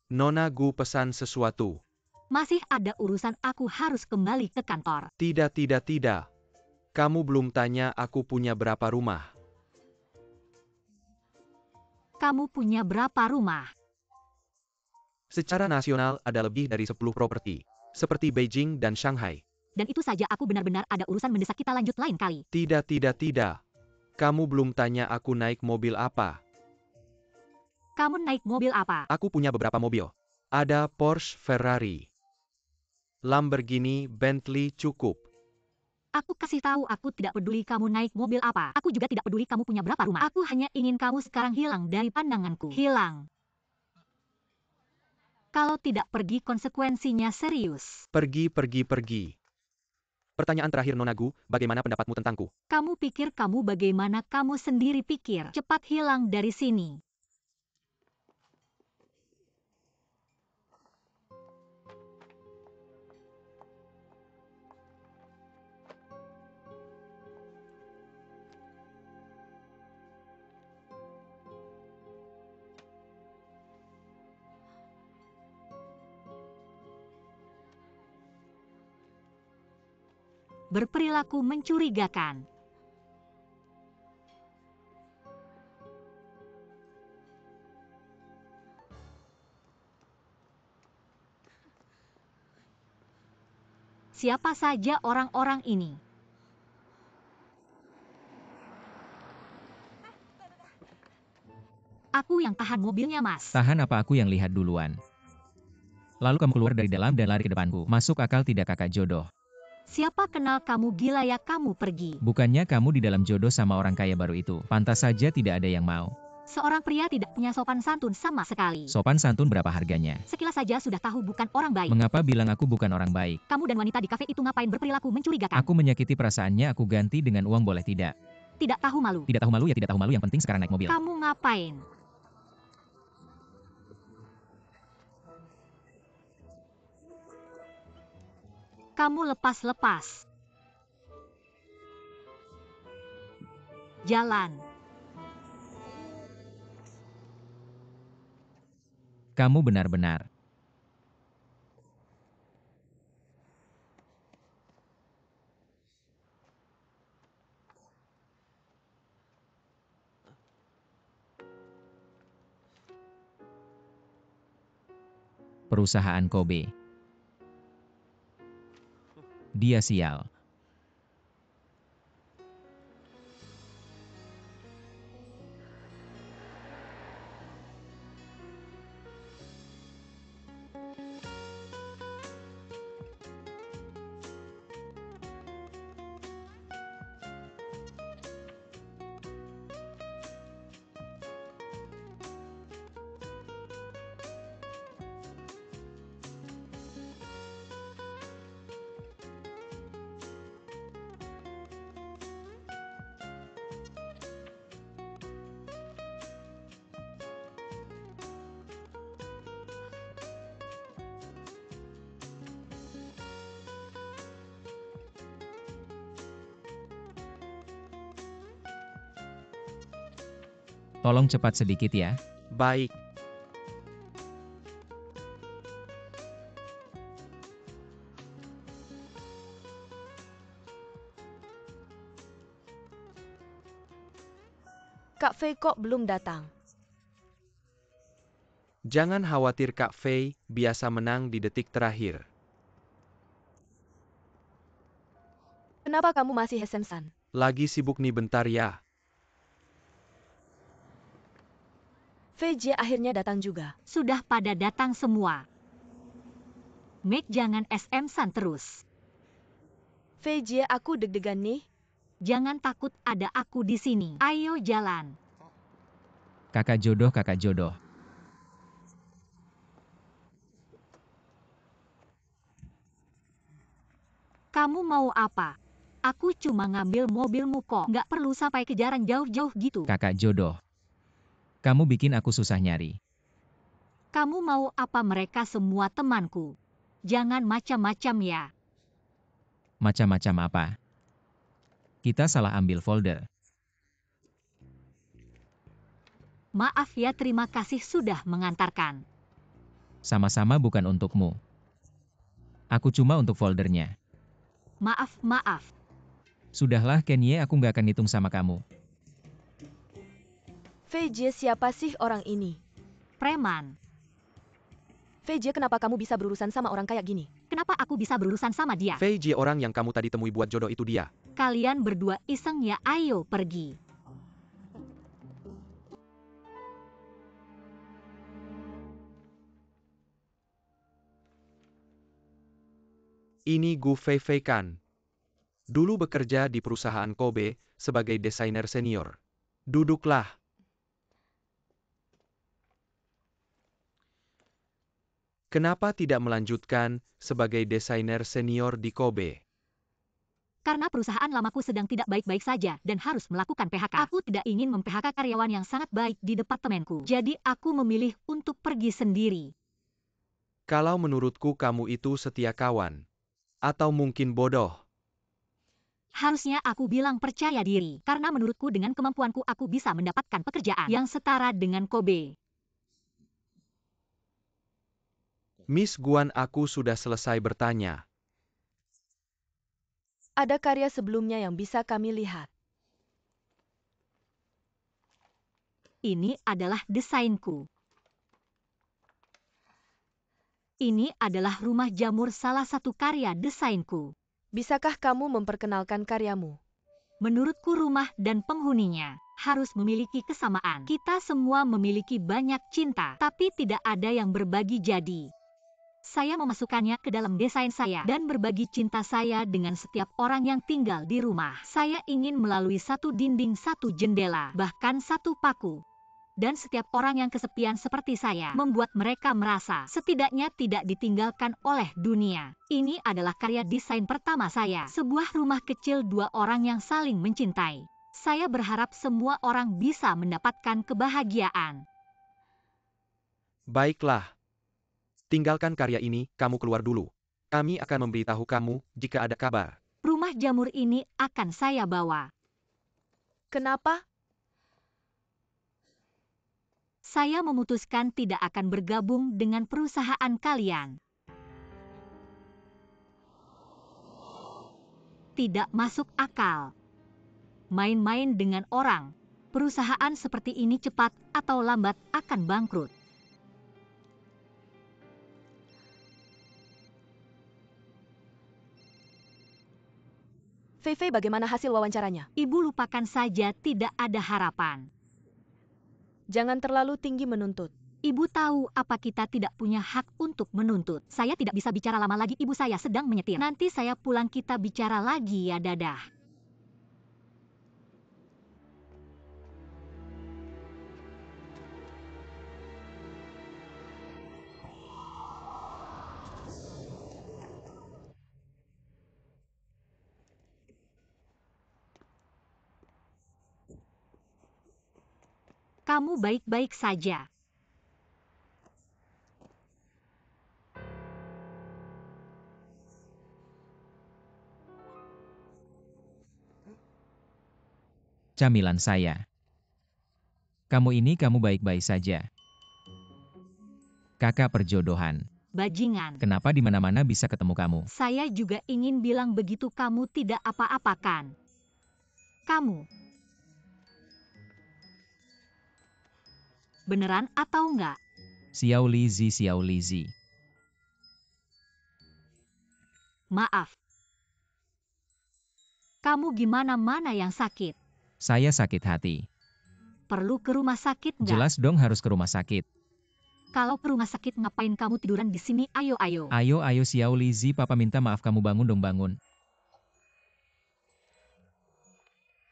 Nona Gu pesan sesuatu. Masih ada urusan, aku harus kembali ke kantor. Tidak. Kamu belum tanya aku punya berapa rumah. Kamu punya berapa rumah? Secara nasional ada lebih dari 10 properti. Seperti Beijing dan Shanghai. Dan itu saja, aku benar-benar ada urusan mendesak, kita lanjut lain kali. Tidak. Kamu belum tanya aku naik mobil apa. Kamu naik mobil apa? Aku punya beberapa mobil. Ada Porsche, Ferrari, Lamborghini, Bentley, cukup. Aku kasih tahu, aku tidak peduli kamu naik mobil apa. Aku juga tidak peduli kamu punya berapa rumah. Aku hanya ingin kamu sekarang hilang dari pandanganku. Hilang. Kalau tidak pergi, konsekuensinya serius. Pergi. Pertanyaan terakhir Nona Gu, bagaimana pendapatmu tentangku? Kamu pikir kamu bagaimana, kamu sendiri pikir. Cepat hilang dari sini. Berperilaku mencurigakan. Siapa saja orang-orang ini? Aku yang tahan mobilnya, Mas. Tahan apa, aku yang lihat duluan. Lalu kamu keluar dari dalam dan lari ke depanku. Masuk akal tidak, kakak jodoh? Siapa kenal kamu, gila ya, kamu pergi. Bukannya kamu di dalam jodoh sama orang kaya baru itu. Pantas saja tidak ada yang mau. Seorang pria tidak punya sopan santun sama sekali. Sopan santun berapa harganya? Sekilas saja sudah tahu bukan orang baik. Mengapa bilang aku bukan orang baik? Kamu dan wanita di kafe itu ngapain berperilaku mencurigakan? Aku menyakiti perasaannya, aku ganti dengan uang boleh tidak? Tidak tahu malu. Tidak tahu malu ya, tidak tahu malu, yang penting sekarang naik mobil. Kamu ngapain? Kamu lepas-lepas. Jalan. Kamu benar-benar. Perusahaan Kobe. Dia sial. Tolong cepat sedikit ya. Baik. Kak Fei kok belum datang? Jangan khawatir Kak Fei, biasa menang di detik terakhir. Kenapa kamu masih SMS-an? Lagi sibuk nih bentar ya. Fei Jie akhirnya datang juga. Sudah pada datang semua. Meg, jangan SM-san terus. Fei Jie, aku deg-degan nih. Jangan takut, ada aku di sini. Ayo jalan. Kakak jodoh, kakak jodoh. Kamu mau apa? Aku cuma ngambil mobilmu kok. Nggak perlu sampai kejaran jauh-jauh gitu. Kakak jodoh. Kamu bikin aku susah nyari. Kamu mau apa? Mereka semua temanku. Jangan macam-macam ya. Macam-macam apa? Kita salah ambil folder. Maaf ya, terima kasih sudah mengantarkan. Sama-sama bukan untukmu. Aku cuma untuk foldernya. Maaf. Sudahlah Kenye, aku nggak akan hitung sama kamu. VJ, siapa sih orang ini? Preman. VJ, kenapa kamu bisa berurusan sama orang kayak gini? Kenapa aku bisa berurusan sama dia? VJ, orang yang kamu tadi temui buat jodoh itu dia. Kalian berdua iseng ya, ayo pergi. Ini Gu Feifei kan. Dulu bekerja di perusahaan Kobe sebagai desainer senior. Duduklah. Kenapa tidak melanjutkan sebagai desainer senior di Kobe? Karena perusahaan lamaku sedang tidak baik-baik saja dan harus melakukan PHK. Aku tidak ingin mem-PHK karyawan yang sangat baik di departemenku. Jadi aku memilih untuk pergi sendiri. Kalau menurutku kamu itu setia kawan. Atau mungkin bodoh. Harusnya aku bilang percaya diri. Karena menurutku dengan kemampuanku aku bisa mendapatkan pekerjaan yang setara dengan Kobe. Miss Guan, aku sudah selesai bertanya. Ada karya sebelumnya yang bisa kami lihat. Ini adalah desainku. Ini adalah rumah jamur, salah satu karya desainku. Bisakah kamu memperkenalkan karyamu? Menurutku rumah dan penghuninya harus memiliki kesamaan. Kita semua memiliki banyak cinta, tapi tidak ada yang berbagi jadi. Saya memasukkannya ke dalam desain saya dan berbagi cinta saya dengan setiap orang yang tinggal di rumah. Saya ingin melalui satu dinding, satu jendela, bahkan satu paku. Dan setiap orang yang kesepian seperti saya, membuat mereka merasa setidaknya tidak ditinggalkan oleh dunia. Ini adalah karya desain pertama saya, sebuah rumah kecil dua orang yang saling mencintai. Saya berharap semua orang bisa mendapatkan kebahagiaan. Baiklah. Tinggalkan karya ini, kamu keluar dulu. Kami akan memberitahu kamu jika ada kabar. Rumah jamur ini akan saya bawa. Kenapa? Saya memutuskan tidak akan bergabung dengan perusahaan kalian. Tidak masuk akal. Main-main dengan orang. Perusahaan seperti ini cepat atau lambat akan bangkrut. Feifei, bagaimana hasil wawancaranya? Ibu lupakan saja, tidak ada harapan. Jangan terlalu tinggi menuntut. Ibu tahu apa kita tidak punya hak untuk menuntut. Saya tidak bisa bicara lama lagi, ibu saya sedang menyetir. Nanti saya pulang kita bicara lagi ya, dadah. Kamu baik-baik saja. Camilan saya. Kamu baik-baik saja. Kakak perjodohan. Bajingan. Kenapa di mana-mana bisa ketemu kamu? Saya juga ingin bilang begitu, kamu tidak apa-apa kan? Kamu. Beneran atau enggak? Xiao Lizi. Maaf. Kamu gimana, mana yang sakit? Saya sakit hati. Perlu ke rumah sakit enggak? Jelas dong harus ke rumah sakit. Kalau ke rumah sakit ngapain kamu tiduran di sini? Ayo. Ayo Xiao Lizi, papa minta maaf, kamu bangun dong, bangun.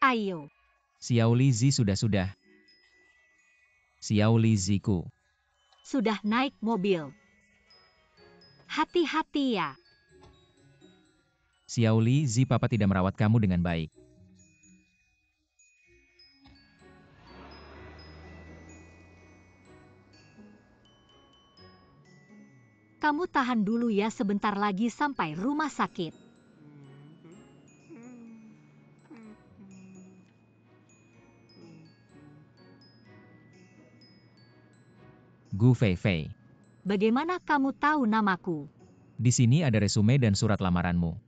Ayo. Xiao Lizi, sudah. Xiao Liziku. Sudah naik mobil. Hati-hati ya. Xiao Lizi, papa tidak merawat kamu dengan baik. Kamu tahan dulu ya, sebentar lagi sampai rumah sakit. Gu Feifei. Bagaimana kamu tahu namaku? Di sini ada resume dan surat lamaranmu.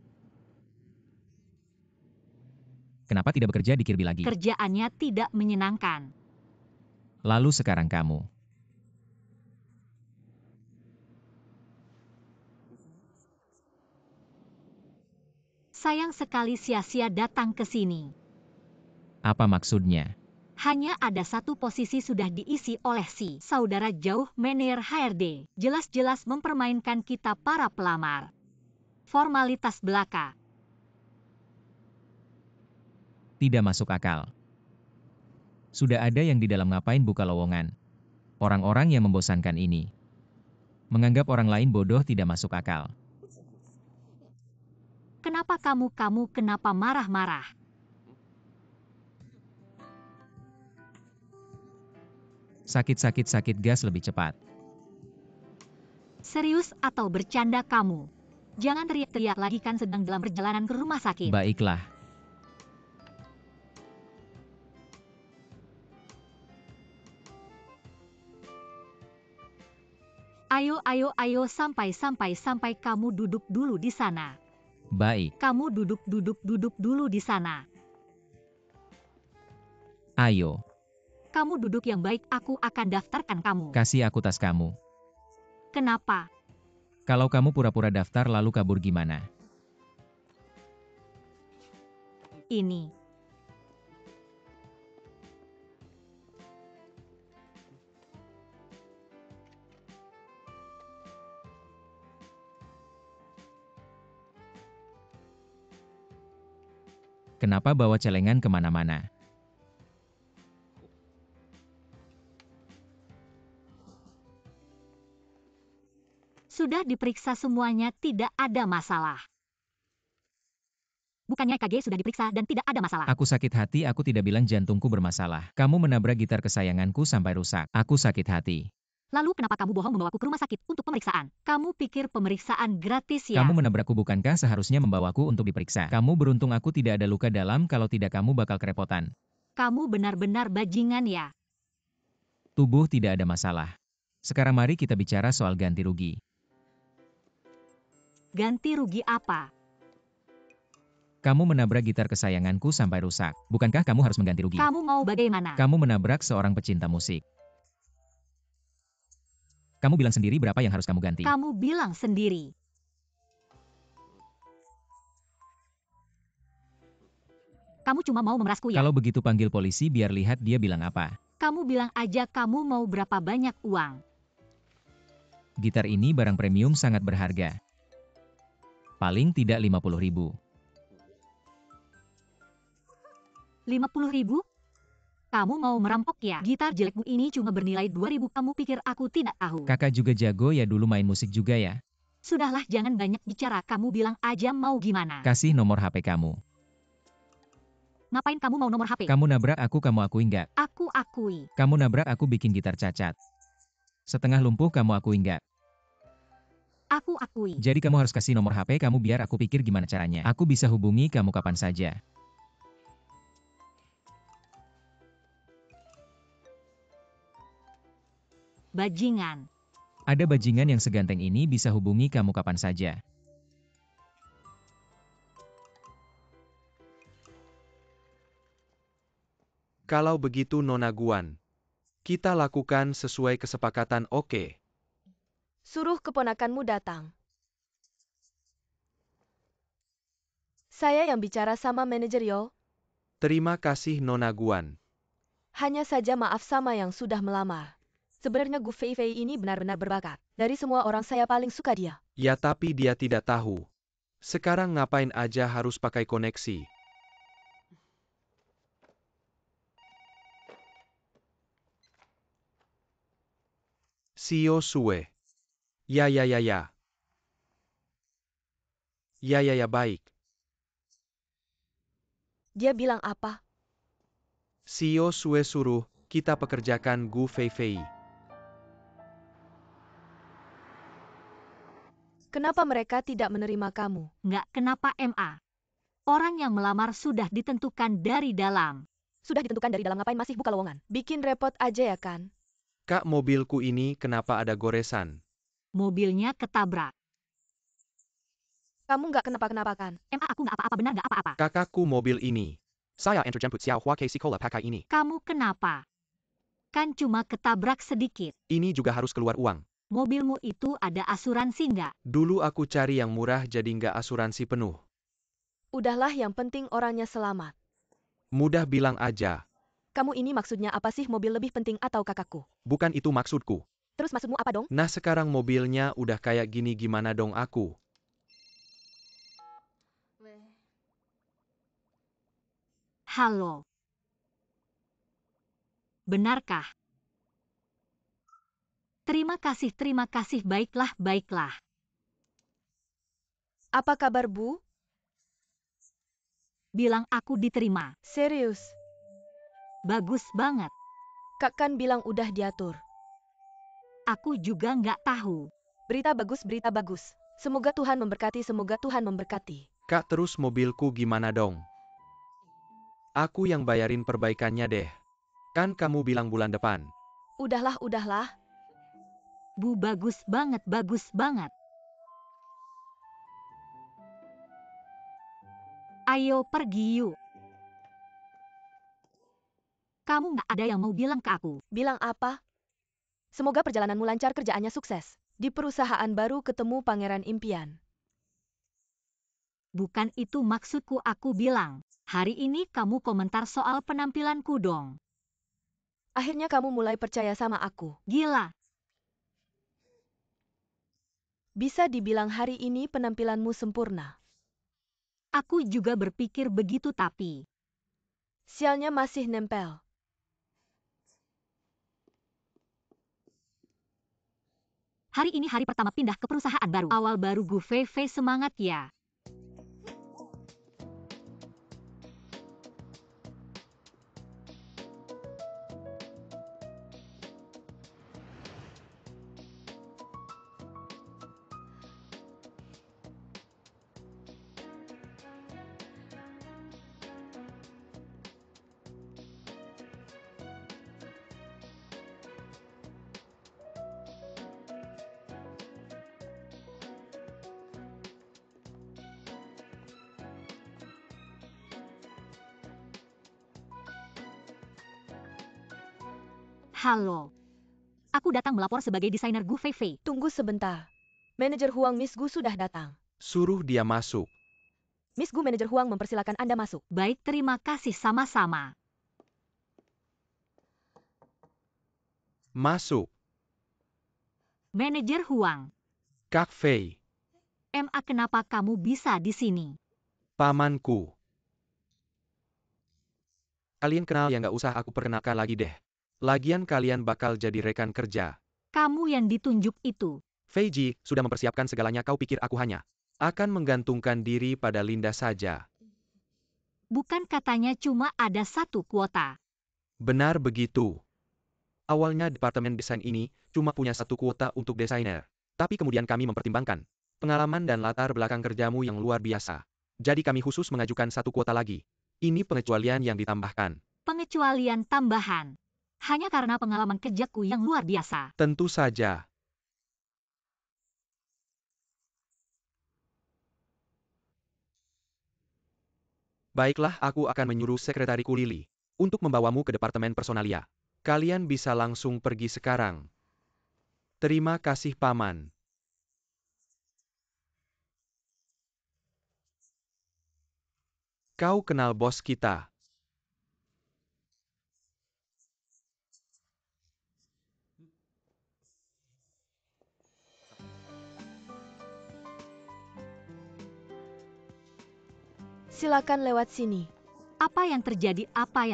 Kenapa tidak bekerja di Kirby lagi? Kerjaannya tidak menyenangkan. Lalu sekarang kamu. Sayang sekali sia-sia datang ke sini. Apa maksudnya? Hanya ada satu posisi sudah diisi oleh si saudara jauh Menir HRD. Jelas-jelas mempermainkan kita para pelamar. Formalitas belaka. Tidak masuk akal. Sudah ada yang di dalam, ngapain buka lowongan? Orang-orang yang membosankan ini. Menganggap orang lain bodoh tidak masuk akal. Kenapa kamu kenapa marah-marah? Sakit gas lebih cepat. Serius atau bercanda kamu? Jangan teriak-teriak lagi, kan sedang dalam perjalanan ke rumah sakit. Baiklah. Ayo sampai kamu duduk dulu di sana. Baik. Kamu duduk dulu di sana. Ayo. Kamu duduk yang baik, aku akan daftarkan kamu. Kasih aku tas kamu. Kenapa? Kalau kamu pura-pura daftar lalu kabur gimana? Ini. Kenapa bawa celengan kemana-mana? Sudah diperiksa semuanya, tidak ada masalah. Bukannya EKG sudah diperiksa dan tidak ada masalah. Aku sakit hati, aku tidak bilang jantungku bermasalah. Kamu menabrak gitar kesayanganku sampai rusak. Aku sakit hati. Lalu kenapa kamu bohong membawaku ke rumah sakit untuk pemeriksaan? Kamu pikir pemeriksaan gratis ya? Kamu menabrakku, bukankah seharusnya membawaku untuk diperiksa? Kamu beruntung aku tidak ada luka dalam, kalau tidak kamu bakal kerepotan. Kamu benar-benar bajingan ya? Tubuh tidak ada masalah. Sekarang mari kita bicara soal ganti rugi. Ganti rugi apa? Kamu menabrak gitar kesayanganku sampai rusak. Bukankah kamu harus mengganti rugi? Kamu mau bagaimana? Kamu menabrak seorang pecinta musik. Kamu bilang sendiri berapa yang harus kamu ganti. Kamu bilang sendiri. Kamu cuma mau memerasku ya? Kalau begitu panggil polisi biar lihat dia bilang apa. Kamu bilang aja kamu mau berapa banyak uang. Gitar ini barang premium sangat berharga. Paling tidak 50.000. 50.000? Kamu mau merampok ya? Gitar jelekmu ini cuma bernilai 2.000. Kamu pikir aku tidak tahu? Kakak juga jago ya, dulu main musik juga ya. Sudahlah, jangan banyak bicara. Kamu bilang aja mau gimana. Kasih nomor HP kamu. Ngapain kamu mau nomor HP? Kamu nabrak aku, kamu akui nggak? Aku akui. Kamu nabrak aku bikin gitar cacat. Setengah lumpuh, kamu akui nggak? Aku akui. Jadi kamu harus kasih nomor HP kamu biar aku pikir gimana caranya. Aku bisa hubungi kamu kapan saja. Bajingan. Ada bajingan yang seganteng ini bisa hubungi kamu kapan saja. Kalau begitu Nona Guan, kita lakukan sesuai kesepakatan, oke? Suruh keponakanmu datang. Saya yang bicara sama manajer yo. Terima kasih Nona Guan. Hanya saja maaf sama yang sudah melamar. Sebenarnya Gu Fei Fei ini benar-benar berbakat. Dari semua orang saya paling suka dia. Ya tapi dia tidak tahu. Sekarang ngapain aja harus pakai koneksi? Sio Sue. Ya. Ya, baik. Dia bilang apa? Sio Sue suruh kita pekerjakan Gu Fei Fei. Kenapa mereka tidak menerima kamu? Nggak kenapa MA. Orang yang melamar sudah ditentukan dari dalam. Sudah ditentukan dari dalam, ngapain masih buka lowongan? Bikin repot aja ya kan? Kak, mobilku ini kenapa ada goresan? mobilnya ketabrak. Kamu nggak kenapa-kenapa kan? Aku nggak apa-apa, benar nggak apa-apa. Kakakku mobil ini. Saya antar jemput Xiao Hua ke sekolah pakai ini. Kamu kenapa? Kan cuma ketabrak sedikit. Ini juga harus keluar uang. Mobilmu itu ada asuransi nggak? Dulu aku cari yang murah jadi nggak asuransi penuh. Udahlah, yang penting orangnya selamat. Mudah bilang aja. Kamu ini maksudnya apa sih, mobil lebih penting atau kakakku? Bukan itu maksudku. Terus maksudmu apa dong? Nah sekarang mobilnya udah kayak gini, gimana dong aku? Halo. Benarkah? Terima kasih, baiklah, baiklah. Apa kabar, Bu? Bilang aku diterima. Serius? Bagus banget. Kak kan bilang udah diatur. Aku juga nggak tahu. Berita bagus, berita bagus. Semoga Tuhan memberkati, semoga Tuhan memberkati. Kak, terus mobilku gimana dong? Aku yang bayarin perbaikannya deh. Kan kamu bilang bulan depan. Udahlah, udahlah. Bu, bagus banget, bagus banget. Ayo pergi yuk. Kamu nggak ada yang mau bilang ke aku? Bilang apa? Semoga perjalananmu lancar, kerjaannya sukses. Di perusahaan baru ketemu pangeran impian. Bukan itu maksudku, aku bilang. Hari ini kamu komentar soal penampilanku dong. Akhirnya kamu mulai percaya sama aku. Gila. Bisa dibilang hari ini penampilanmu sempurna. Aku juga berpikir begitu, tapi Sialnya masih nempel. hari ini hari pertama pindah ke perusahaan baru. Awal baru Gu Fei Fei, semangat ya. Halo. Aku datang melapor sebagai desainer Gu Fei Fei. Tunggu sebentar. Manajer Huang, Miss Gu sudah datang. Suruh dia masuk. Miss Gu, manajer Huang mempersilakan Anda masuk. Baik, terima kasih, sama-sama. Masuk. Manajer Huang. Kak Fei. Kenapa kamu bisa di sini? Pamanku. Kalian kenal ya, nggak usah aku perkenalkan lagi deh. Lagian kalian bakal jadi rekan kerja. Kamu yang ditunjuk itu. Fei Ji, sudah mempersiapkan segalanya, kau pikir aku hanya akan menggantungkan diri pada Linda saja. Bukan katanya cuma ada satu kuota. Benar begitu. Awalnya departemen desain ini cuma punya satu kuota untuk desainer. Tapi kemudian kami mempertimbangkan pengalaman dan latar belakang kerjamu yang luar biasa. Jadi kami khusus mengajukan satu kuota lagi. Ini pengecualian yang ditambahkan. Pengecualian tambahan. Hanya karena pengalaman kerjaku yang luar biasa. Tentu saja. Baiklah, aku akan menyuruh sekretariku Lily untuk membawamu ke departemen personalia. Kalian bisa langsung pergi sekarang. Terima kasih, Paman. Kau kenal bos kita. Silakan lewat sini. Apa yang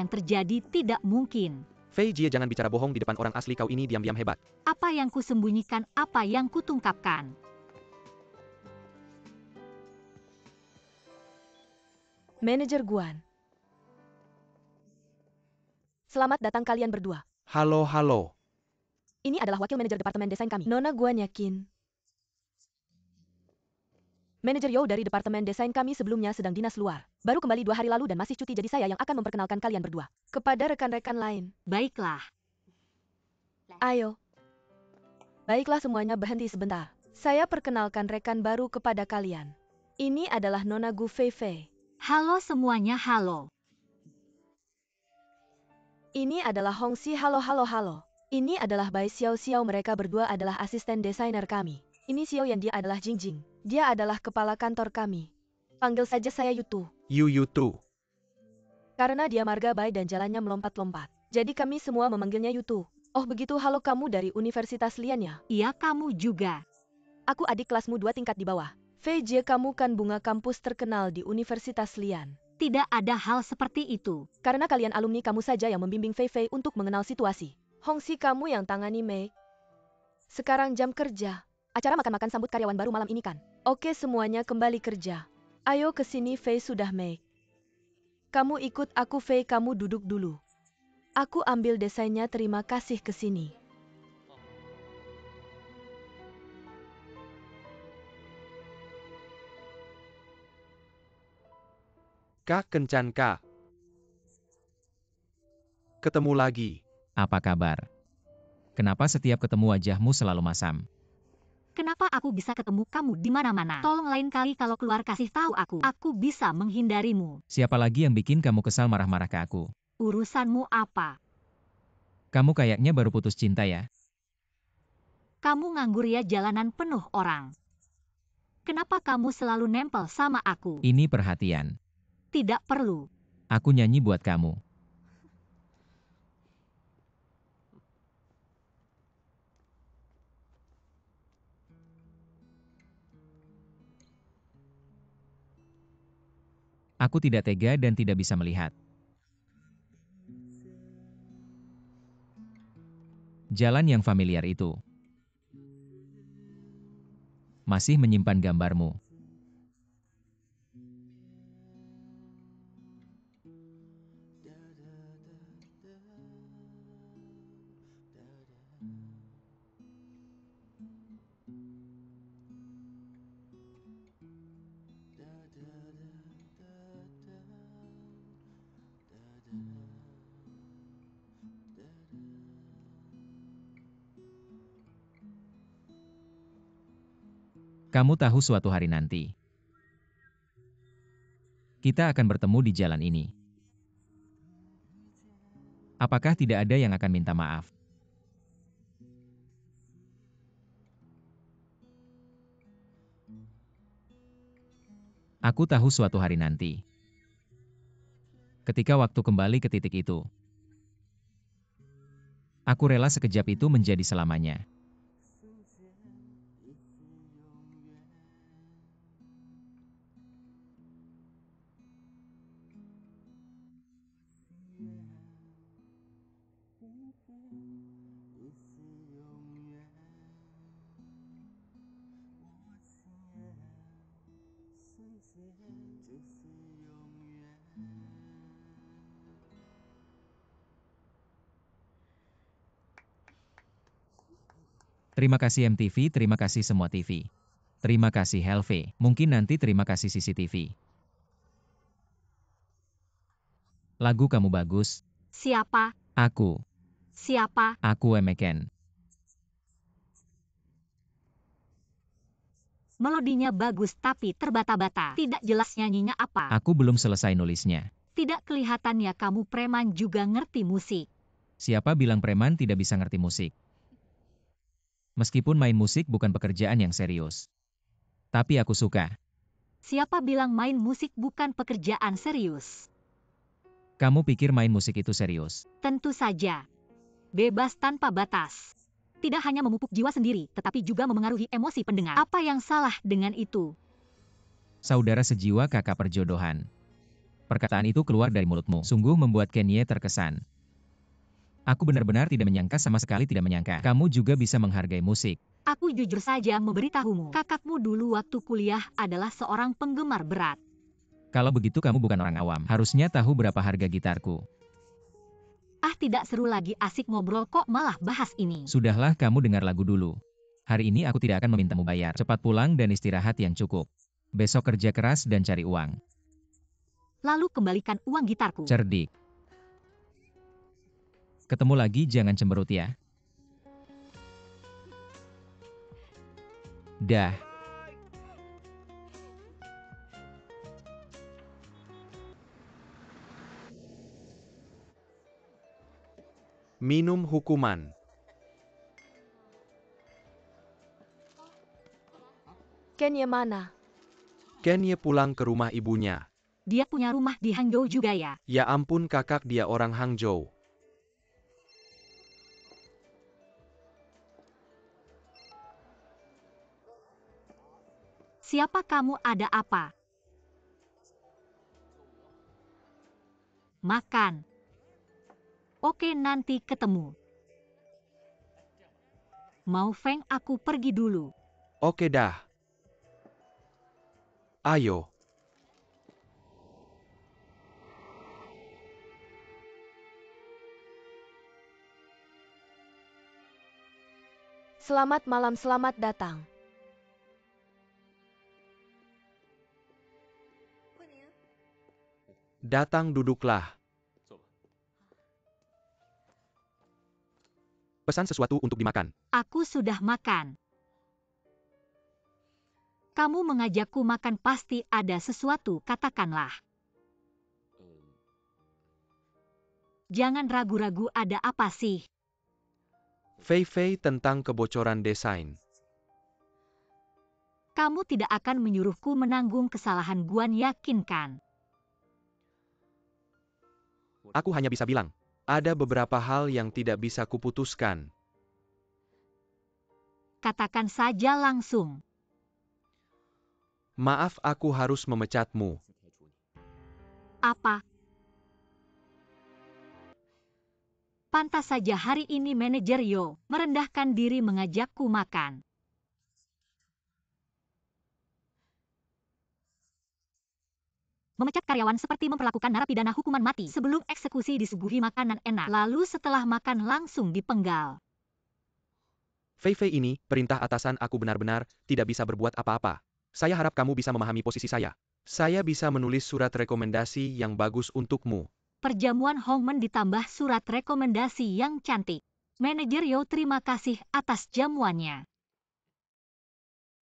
terjadi tidak mungkin. Fei Jie, jangan bicara bohong di depan orang asli, kau ini diam-diam hebat. Apa yang kusembunyikan, apa yang kutungkapkan. Manajer Guan. Selamat datang kalian berdua. Halo, halo. Ini adalah wakil manajer departemen desain kami. Nona Guan yakin. Manajer Yo dari departemen desain kami sebelumnya sedang dinas luar. Baru kembali 2 hari lalu dan masih cuti, jadi saya yang akan memperkenalkan kalian berdua kepada rekan-rekan lain. Baiklah. Ayo. Baiklah semuanya berhenti sebentar. Saya perkenalkan rekan baru kepada kalian. Ini adalah Nona Gu Feifei. Halo semuanya, halo. Ini adalah Hongxi, halo halo halo. Ini adalah Bai Xiao Xiao, mereka berdua adalah asisten desainer kami. Ini Xiao Yan, dia adalah Jingjing. Dia adalah kepala kantor kami. Panggil saja saya Yutu. Yutu. Karena dia marga baik dan jalannya melompat-lompat. Jadi kami semua memanggilnya Yutu. Oh begitu, halo, kamu dari Universitas Lian ya? Iya, kamu juga. Aku adik kelasmu 2 tingkat di bawah. Fei Jie, kamu kan bunga kampus terkenal di Universitas Lian. Tidak ada hal seperti itu. Karena kalian alumni, kamu saja yang membimbing Fei Fei untuk mengenal situasi. Hongxi, kamu yang tangani Mei. Sekarang jam kerja. Acara makan-makan sambut karyawan baru malam ini kan? Oke, semuanya kembali kerja. Ayo ke sini Fei, sudah Mei. Kamu ikut aku Fei, kamu duduk dulu. Aku ambil desainnya, terima kasih, ke sini. Kak Kencan Kak. Ketemu lagi. Apa kabar? Kenapa setiap ketemu wajahmu selalu masam? Kenapa aku bisa ketemu kamu di mana-mana? Tolong lain kali kalau keluar kasih tahu aku. Aku bisa menghindarimu. Siapa lagi yang bikin kamu kesal marah-marah ke aku? Urusanmu apa? Kamu kayaknya baru putus cinta ya? Kamu nganggur ya, jalanan penuh orang. Kenapa kamu selalu nempel sama aku? Ini perhatian. Tidak perlu. Aku nyanyi buat kamu. Aku tidak tega dan tidak bisa melihat. Jalan yang familiar itu. Masih menyimpan gambarmu. Kamu tahu suatu hari nanti, kita akan bertemu di jalan ini. Apakah tidak ada yang akan minta maaf? Aku tahu suatu hari nanti, ketika waktu kembali ke titik itu, aku rela sekejap itu menjadi selamanya. Terima kasih MTV, terima kasih semua TV. Terima kasih Helve, mungkin nanti terima kasih CCTV. Lagu kamu bagus. Siapa? Aku. Siapa? Aku Emeken. Melodinya bagus tapi terbata-bata. Tidak jelas nyanyinya apa. Aku belum selesai nulisnya. Tidak kelihatan ya kamu preman juga ngerti musik. Siapa bilang preman tidak bisa ngerti musik? Meskipun main musik bukan pekerjaan yang serius. Tapi aku suka. Siapa bilang main musik bukan pekerjaan serius? Kamu pikir main musik itu serius? Tentu saja. Bebas tanpa batas. Tidak hanya memupuk jiwa sendiri, tetapi juga memengaruhi emosi pendengar. Apa yang salah dengan itu? Saudara sejiwa kakak perjodohan. Perkataan itu keluar dari mulutmu. Sungguh membuat Kanye terkesan. Aku benar-benar tidak menyangka, sama sekali tidak menyangka. Kamu juga bisa menghargai musik. Aku jujur saja memberitahumu. Kakakmu dulu waktu kuliah adalah seorang penggemar berat. Kalau begitu kamu bukan orang awam. Harusnya tahu berapa harga gitarku. Ah, tidak seru lagi, asik ngobrol kok malah bahas ini. Sudahlah, kamu dengar lagu dulu. Hari ini aku tidak akan memintamu bayar. Cepat pulang dan istirahat yang cukup. Besok kerja keras dan cari uang. Lalu kembalikan uang gitarku. Cerdik. Ketemu lagi, jangan cemberut ya. Dah. Minum hukuman. Kenya mana? Kenya pulang ke rumah ibunya. Dia punya rumah di Hangzhou juga ya? Ya ampun kakak, dia orang Hangzhou. Siapa kamu, ada apa? Makan. Oke, nanti ketemu. Mau Feng, aku pergi dulu. Oke dah. Ayo. Selamat malam, selamat datang. Datang, duduklah. Pesan sesuatu untuk dimakan. Aku sudah makan. Kamu mengajakku makan, pasti ada sesuatu, katakanlah. Jangan ragu-ragu, ada apa sih? Fei Fei tentang kebocoran desain. Kamu tidak akan menyuruhku menanggung kesalahan Guan, yakin kan? Aku hanya bisa bilang, ada beberapa hal yang tidak bisa kuputuskan. Katakan saja langsung. Maaf, aku harus memecatmu. Apa? Pantas saja hari ini manajer Yo merendahkan diri mengajakku makan. Memecat karyawan seperti memperlakukan narapidana hukuman mati. Sebelum eksekusi disuguhi makanan enak, lalu setelah makan langsung dipenggal. Fei Fei, ini perintah atasan, aku benar-benar tidak bisa berbuat apa-apa. Saya harap kamu bisa memahami posisi saya. Saya bisa menulis surat rekomendasi yang bagus untukmu. Perjamuan Hongmen ditambah surat rekomendasi yang cantik. Manajer Yo, terima kasih atas jamuannya.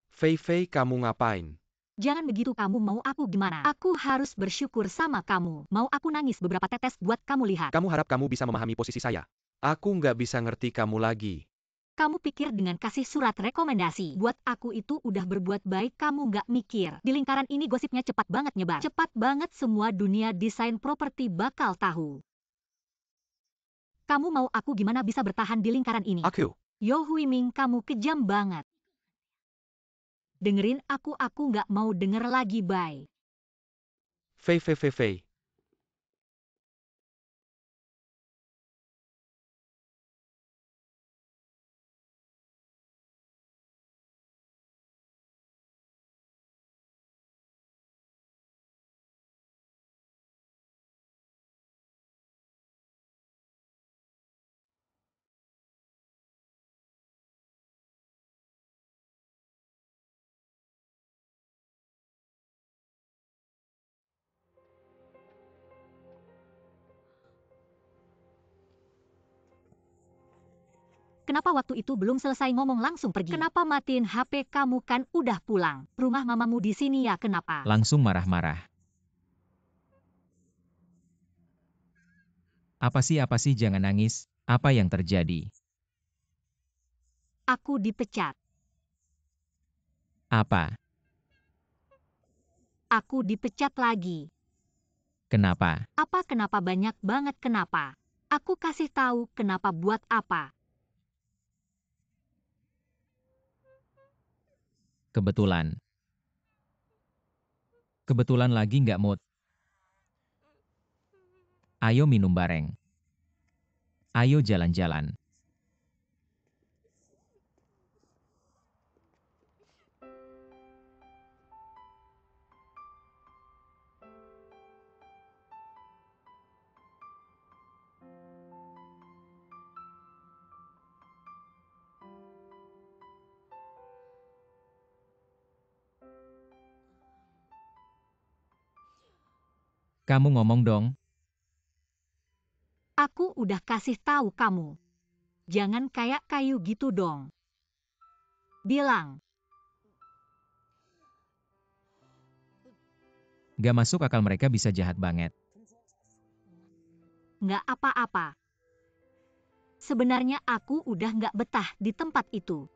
Fei Fei, kamu ngapain? Jangan begitu, kamu mau aku gimana? Aku harus bersyukur sama kamu. Mau aku nangis beberapa tetes buat kamu lihat? Kamu harap kamu bisa memahami posisi saya. Aku nggak bisa ngerti kamu lagi. Kamu pikir dengan kasih surat rekomendasi buat aku itu udah berbuat baik, kamu nggak mikir. Di lingkaran ini gosipnya cepat banget nyebar. Cepat banget, semua dunia desain properti bakal tahu. Kamu mau aku gimana bisa bertahan di lingkaran ini? Aku. Yo Huiming, kamu kejam banget. Dengerin aku nggak mau denger lagi, bye. Fei Fei Fei Fei. Kenapa waktu itu belum selesai ngomong langsung pergi? Kenapa matiin HP kamu, kan udah pulang? Rumah mamamu di sini ya, kenapa? Langsung marah-marah. Apa sih, jangan nangis. Apa yang terjadi? Aku dipecat. Apa? Aku dipecat lagi. Kenapa? Apa kenapa, banyak banget kenapa? Aku kasih tahu kenapa buat apa? Kebetulan. Kebetulan lagi nggak mood. Ayo minum bareng. Ayo jalan-jalan. Kamu ngomong dong. Aku udah kasih tahu kamu. Jangan kayak kayu gitu dong. Bilang. Gak masuk akal mereka bisa jahat banget. Nggak apa-apa. Sebenarnya aku udah nggak betah di tempat itu.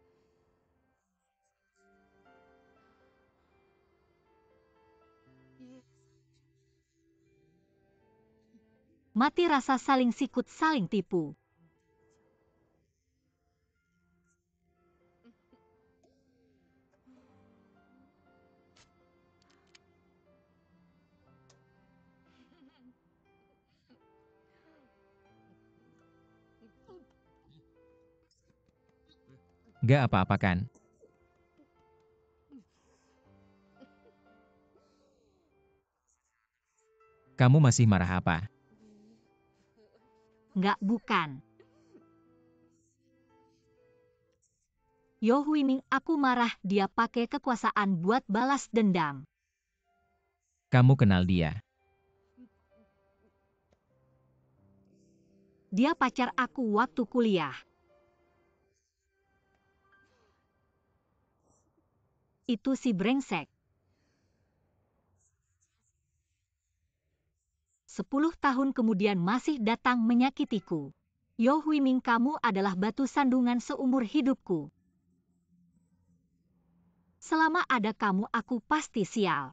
Mati rasa saling sikut saling tipu. Gak apa-apa kan? Kamu masih marah apa? Nggak, bukan. Yo Huiming, aku marah dia pakai kekuasaan buat balas dendam. Kamu kenal dia. Dia pacar aku waktu kuliah. Itu si brengsek. 10 tahun kemudian masih datang menyakitiku. Yo Huiming, kamu adalah batu sandungan seumur hidupku. Selama ada kamu, aku pasti sial.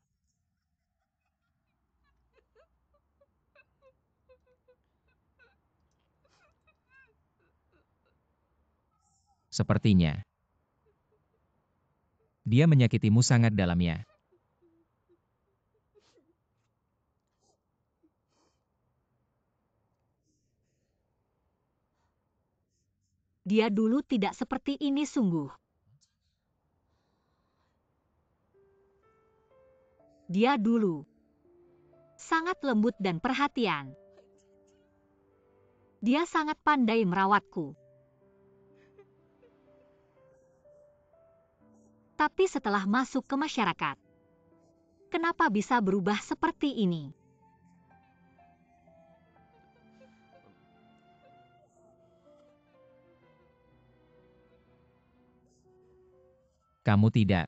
Sepertinya. Dia menyakitimu sangat dalamnya. Dia dulu tidak seperti ini sungguh. Dia dulu sangat lembut dan perhatian. Dia sangat pandai merawatku. Tapi setelah masuk ke masyarakat, kenapa bisa berubah seperti ini? Kamu tidak.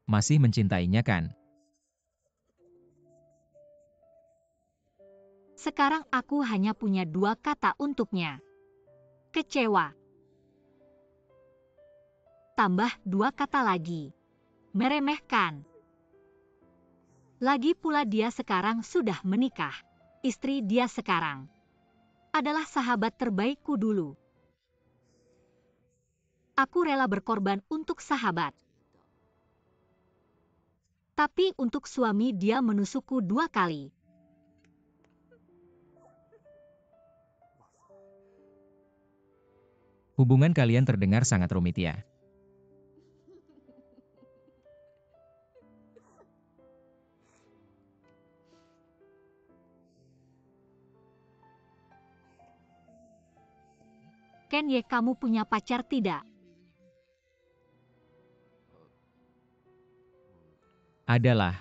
Masih mencintainya kan? Sekarang aku hanya punya 2 kata untuknya. Kecewa. Tambah 2 kata lagi. Meremehkan. Lagi pula dia sekarang sudah menikah. Istri dia sekarang adalah sahabat terbaikku dulu. Aku rela berkorban untuk sahabat. Tapi untuk suami dia menusukku 2 kali. Hubungan kalian terdengar sangat rumit ya. Ken Ye, kamu punya pacar tidak? Adalah.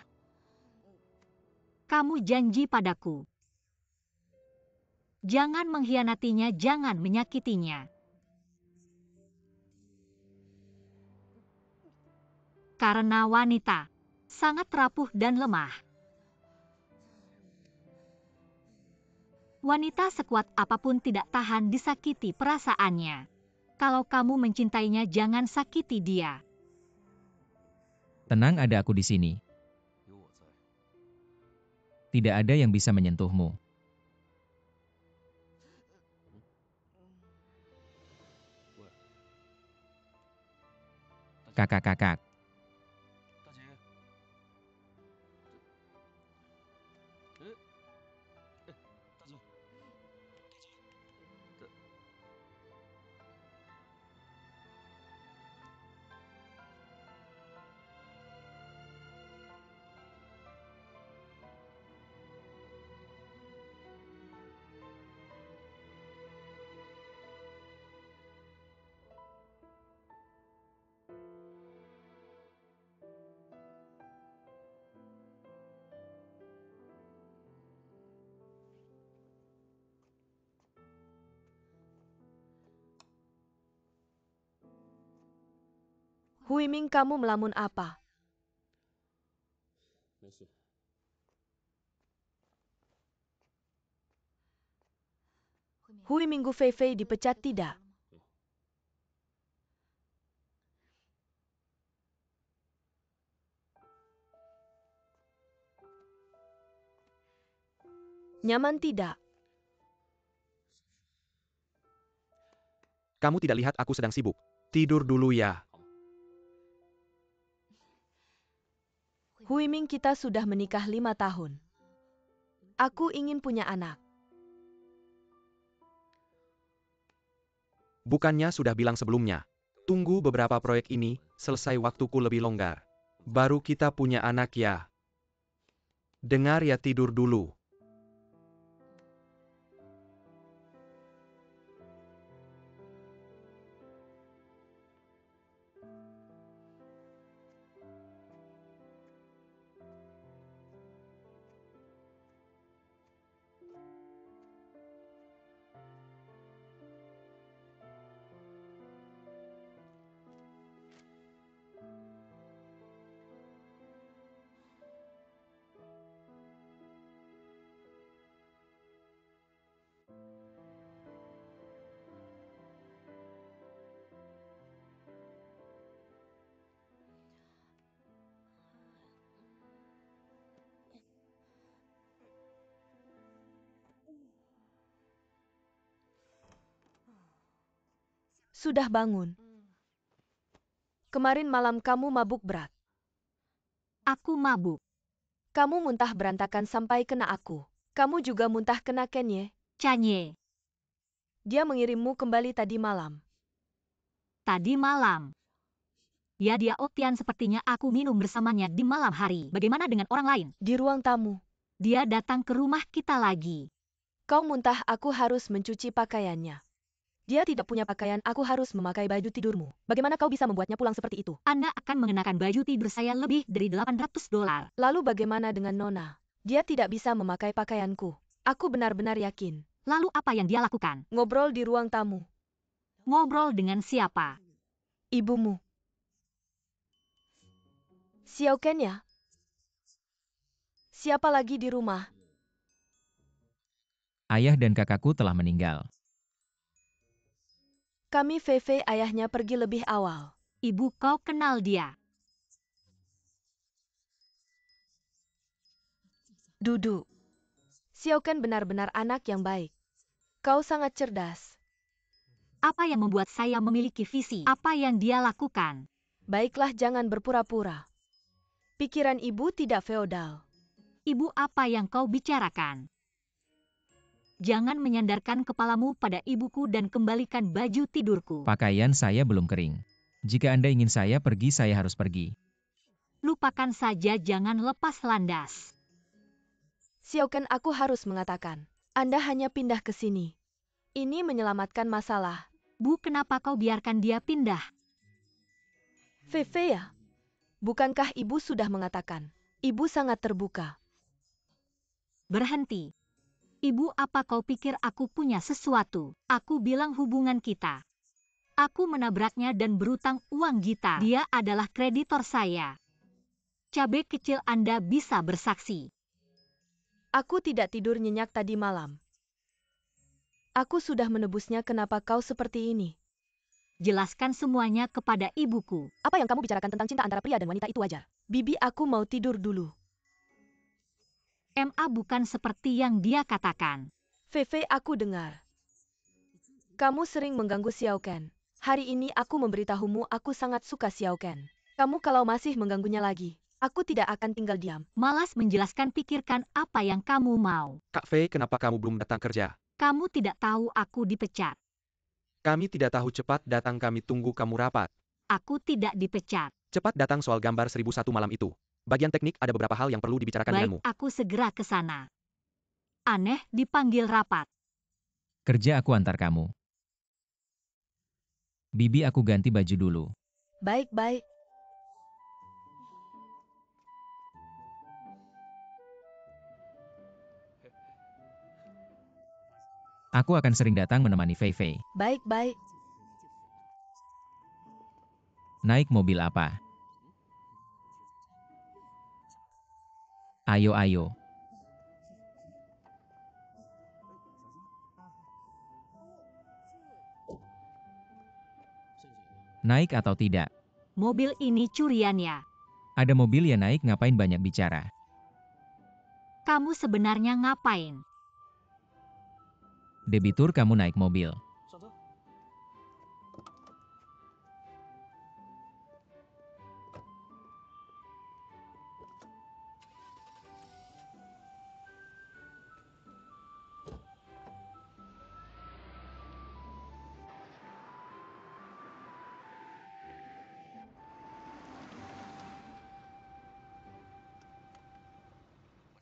Kamu janji padaku. Jangan mengkhianatinya, jangan menyakitinya. Karena wanita sangat rapuh dan lemah. Wanita sekuat apapun tidak tahan disakiti perasaannya. Kalau kamu mencintainya, jangan sakiti dia. Tenang, ada aku di sini. Tidak ada yang bisa menyentuhmu. Kakak-kakak. Huiming, kamu melamun apa? Huiming, Gu Feifei dipecat tidak? Nyaman tidak? Kamu tidak lihat aku sedang sibuk. Tidur dulu ya. Huiming, kita sudah menikah 5 tahun. Aku ingin punya anak. Bukannya sudah bilang sebelumnya. Tunggu beberapa proyek ini, selesai waktuku lebih longgar. Baru kita punya anak ya. Dengar ya, tidur dulu. Sudah bangun. Kemarin malam kamu mabuk berat. Aku mabuk. Kamu muntah berantakan sampai kena aku. Kamu juga muntah kena Kenye. Chanye, Dia mengirimmu kembali tadi malam. tadi malam. Ya, dia Otian, sepertinya aku minum bersamanya di malam hari. Bagaimana dengan orang lain? Di ruang tamu. Dia datang ke rumah kita lagi. Kau muntah, aku harus mencuci pakaiannya. Dia tidak punya pakaian, aku harus memakai baju tidurmu. Bagaimana kau bisa membuatnya pulang seperti itu? Anda akan mengenakan baju tidur saya lebih dari $800. Lalu bagaimana dengan Nona? Dia tidak bisa memakai pakaianku. Aku benar-benar yakin. Lalu apa yang dia lakukan? Ngobrol di ruang tamu. Ngobrol dengan siapa? Ibumu. Xiao Ken ya? Siapa lagi di rumah? Ayah dan kakakku telah meninggal. Kami Feifei, ayahnya pergi lebih awal. Ibu, kau kenal dia? Duduk. Xiao Ken benar-benar anak yang baik. Kau sangat cerdas. Apa yang membuat saya memiliki visi? Apa yang dia lakukan? Baiklah, jangan berpura-pura. Pikiran ibu tidak feodal. Ibu, apa yang kau bicarakan? Jangan menyandarkan kepalamu pada ibuku dan kembalikan baju tidurku. Pakaian saya belum kering. Jika Anda ingin saya pergi, saya harus pergi. Lupakan saja, jangan lepas landas. Xiao Ken, aku harus mengatakan. Anda hanya pindah ke sini. Ini menyelamatkan masalah. Bu, kenapa kau biarkan dia pindah? Feifei ya? Bukankah ibu sudah mengatakan? Ibu sangat terbuka. Berhenti. Ibu, apa kau pikir aku punya sesuatu? Aku bilang hubungan kita. Aku menabraknya dan berutang uang gitar. Dia adalah kreditor saya. Cabai kecil, Anda bisa bersaksi. Aku tidak tidur nyenyak tadi malam. Aku sudah menebusnya. Kenapa kau seperti ini? Jelaskan semuanya kepada ibuku. Apa yang kamu bicarakan tentang cinta antara pria dan wanita itu wajar. Bibi, aku mau tidur dulu. MA bukan seperti yang dia katakan. Feifei, aku dengar. Kamu sering mengganggu Xiao Ken. Hari ini aku memberitahumu, aku sangat suka Xiao Ken. Kamu kalau masih mengganggunya lagi, aku tidak akan tinggal diam. Malas menjelaskan, pikirkan apa yang kamu mau. Kak Fei, kenapa kamu belum datang kerja? Kamu tidak tahu aku dipecat. Kami tidak tahu, cepat datang, kami tunggu kamu rapat. Aku tidak dipecat. Cepat datang, soal gambar 1001 malam itu. Bagian teknik ada beberapa hal yang perlu dibicarakan Baik, denganmu. aku segera ke sana. Aneh, dipanggil rapat. Kerja aku antar kamu. Bibi, aku ganti baju dulu. Baik-baik. Aku akan sering datang menemani Feifei. Baik-baik. Naik mobil apa? Ayo, ayo. Naik atau tidak? Mobil ini curian ya. Ada mobil ya naik, ngapain banyak bicara? Kamu sebenarnya ngapain? Debitur, kamu naik mobil.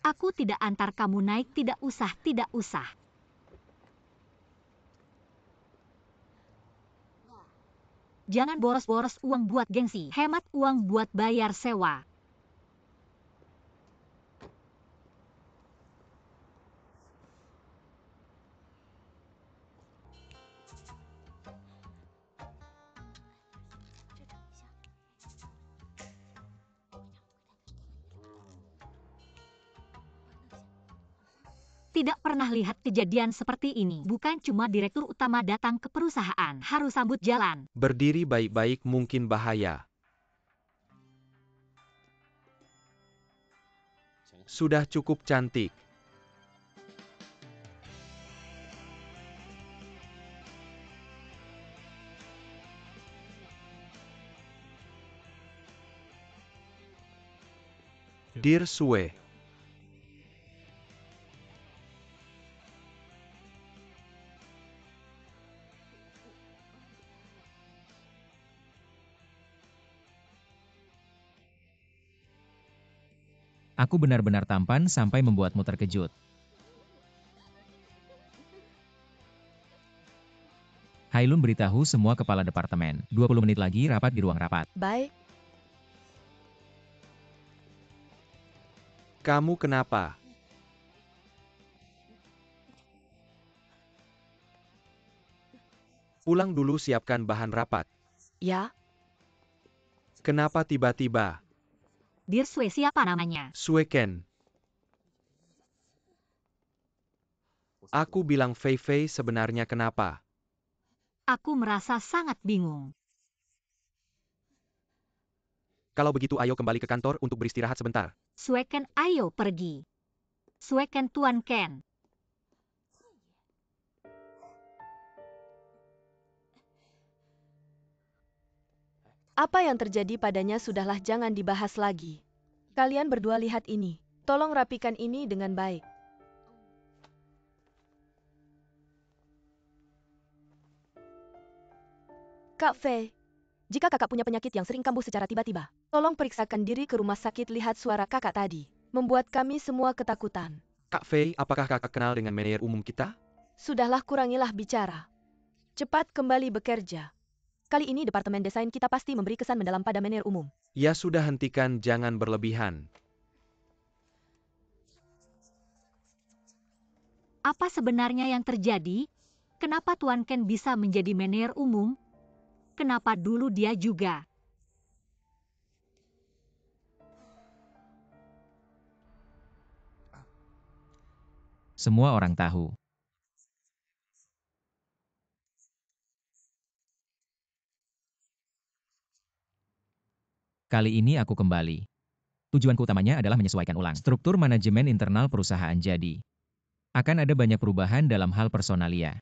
Aku tidak antar kamu naik, tidak usah, tidak usah. Jangan boros-boros uang buat gengsi, hemat uang buat bayar sewa. Tidak pernah lihat kejadian seperti ini. Bukan cuma direktur utama datang ke perusahaan, harus sambut jalan. Berdiri baik-baik, mungkin bahaya. Sudah cukup cantik. Dear Sue. Aku benar-benar tampan sampai membuatmu terkejut. Hailun beritahu semua kepala departemen. 20 menit lagi rapat di ruang rapat. Baik, Kamu kenapa? Pulang dulu, siapkan bahan rapat. ya. Kenapa tiba-tiba? Dear Sue, siapa namanya? Sue Ken. Aku bilang Fei Fei, sebenarnya kenapa? Aku merasa sangat bingung. Kalau begitu ayo kembali ke kantor untuk beristirahat sebentar. Sue Ken, ayo pergi. Sue Ken, Tuan Ken. Apa yang terjadi padanya sudahlah, jangan dibahas lagi. Kalian berdua lihat ini. Tolong rapikan ini dengan baik. Kak Fei, jika kakak punya penyakit yang sering kambuh secara tiba-tiba, tolong periksakan diri ke rumah sakit. Lihat suara kakak tadi. Membuat kami semua ketakutan. Kak Fei, apakah kakak kenal dengan manajer umum kita? Sudahlah, kurangilah bicara. Cepat kembali bekerja. Kali ini departemen desain kita pasti memberi kesan mendalam pada manajer umum. Ya sudah, hentikan, jangan berlebihan. Apa sebenarnya yang terjadi? Kenapa Tuan Ken bisa menjadi manajer umum? Kenapa dulu dia juga? Semua orang tahu. Kali ini aku kembali. Tujuanku utamanya adalah menyesuaikan ulang struktur manajemen internal perusahaan. Jadi, akan ada banyak perubahan dalam hal personalia.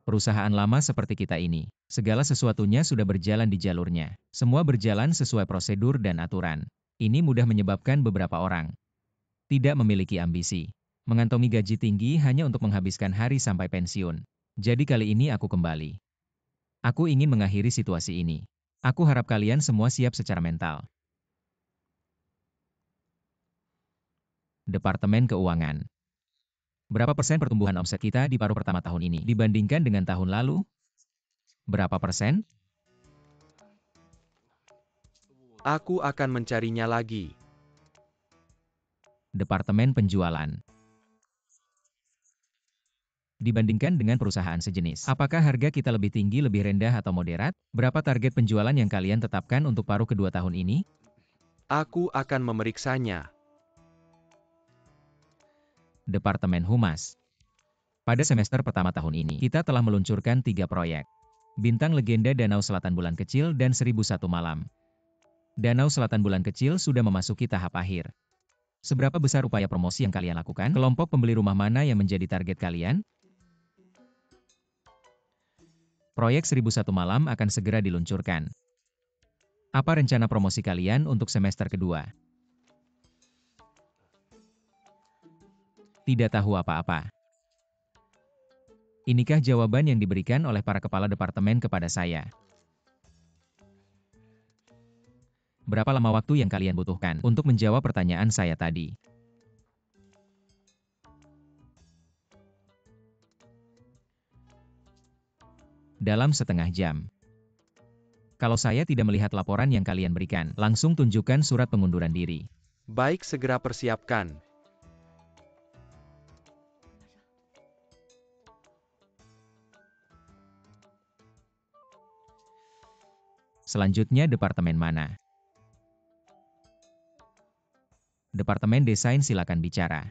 Perusahaan lama seperti kita ini, segala sesuatunya sudah berjalan di jalurnya. Semua berjalan sesuai prosedur dan aturan. Ini mudah menyebabkan beberapa orang tidak memiliki ambisi, mengantongi gaji tinggi hanya untuk menghabiskan hari sampai pensiun. Jadi kali ini aku kembali. Aku ingin mengakhiri situasi ini. Aku harap kalian semua siap secara mental. Departemen Keuangan. Berapa persen pertumbuhan omset kita di paruh pertama tahun ini dibandingkan dengan tahun lalu? Berapa persen? Aku akan mencarinya lagi. Departemen Penjualan. dibandingkan dengan perusahaan sejenis. Apakah harga kita lebih tinggi, lebih rendah, atau moderat? Berapa target penjualan yang kalian tetapkan untuk paruh kedua tahun ini? Aku akan memeriksanya. Departemen Humas. Pada semester pertama tahun ini, kita telah meluncurkan 3 proyek. Bintang Legenda Danau Selatan Bulan Kecil dan 1001 Malam. Danau Selatan Bulan Kecil sudah memasuki tahap akhir. Seberapa besar upaya promosi yang kalian lakukan? Kelompok pembeli rumah mana yang menjadi target kalian? Proyek 1001 Malam akan segera diluncurkan. Apa rencana promosi kalian untuk semester kedua? Tidak tahu apa-apa. Inikah jawaban yang diberikan oleh para kepala departemen kepada saya? Berapa lama waktu yang kalian butuhkan untuk menjawab pertanyaan saya tadi? Dalam setengah jam. Kalau saya tidak melihat laporan yang kalian berikan, langsung tunjukkan surat pengunduran diri. Baik, segera persiapkan. Selanjutnya departemen mana? Departemen Desain silakan bicara.